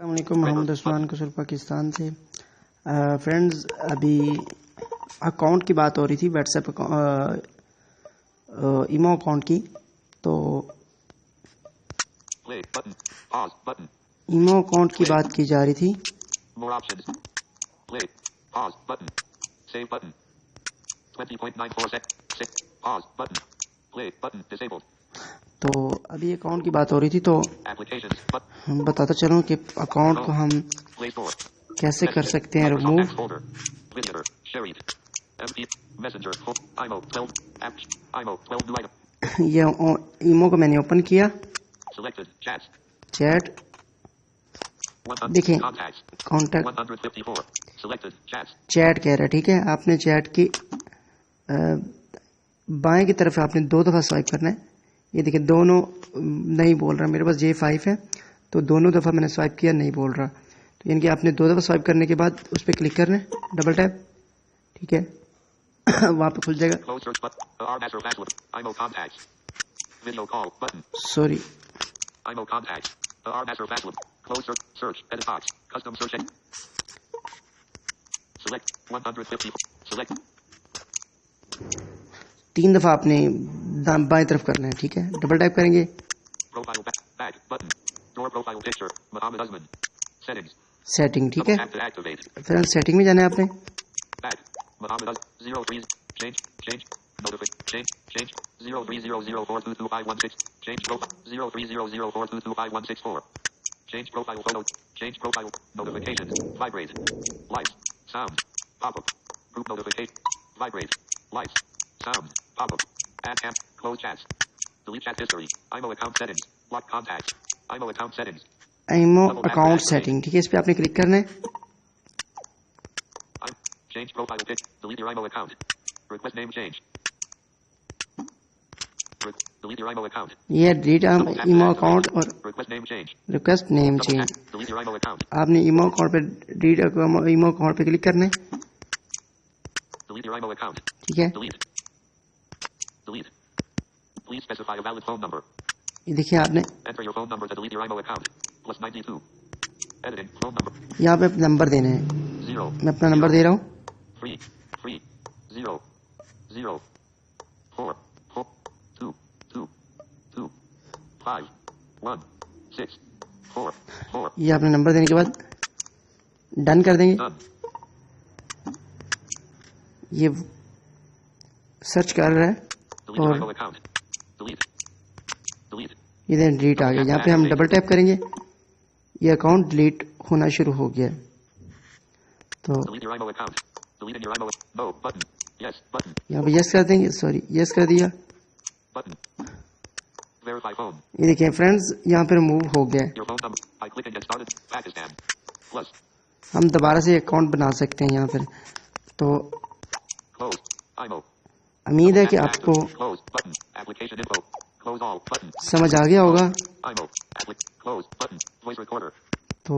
अस्सलामुअलैकुम, मोहम्मद उस्मान कसूर पाकिस्तान से। फ्रेंड्स, अभी अकाउंट की बात हो रही थी, व्हाट्सएप ईमो अकाउंट की। तो ईमो अकाउंट की बात की जा रही थी। तो अभी अकाउंट की बात हो रही थी, तो हम बताता चलूं कि अकाउंट को हम कैसे कर सकते हैं रिमूव। ये ईमो को मैंने ओपन किया, चैट देखें, कॉन्टैक्ट चैट कह रहा है। ठीक है, आपने चैट की बाएं की तरफ आपने 2 दफ़ा स्वाइप करना है। ये देखिए दोनों नहीं बोल रहा, मेरे पास J5 है तो दोनों दफ़ा मैंने स्वाइप किया, नहीं बोल रहा। तो यानी कि आपने 2 दफ़ा स्वाइप करने के बाद उस पर क्लिक करना है, डबल टैप। ठीक है, वहाँ पे खुल जाएगा। सॉरी, तीन दफ़ा आपने बाएं तरफ करना है। ठीक है, डबल टैप करेंगे, सेटिंग। ठीक है, फिर सेटिंग में जाना है आपने। ईमो अकाउंट सेटिंग। ठीक है, इस पे आपने क्लिक करना है। ये डिलीट ईमो अकाउंट और रिक्वेस्ट नेम चेंज। आपने ईमो अकाउंट पे डिलीट ईमो अकाउंट पे क्लिक करना है। ठीक है, ये देखिए आपने यहाँ पे नंबर देना है। मैं अपना नंबर दे रहा हूँ। ये आपने नंबर देने के बाद डन कर देंगे। ये सर्च कर रहा है और इधर डिलीट आ गया। यहाँ पे हम डबल टैप करेंगे, ये अकाउंट डिलीट होना शुरू हो गया। तो यहाँ पे यस कर देंगे। सॉरी, यस कर दिया। ये देखिए फ्रेंड्स, यहाँ पे रिमूव हो गया है। हम दोबारा से अकाउंट बना सकते हैं यहाँ पर। तो उम्मीद है कि आपको समझ आ गया होगा। तो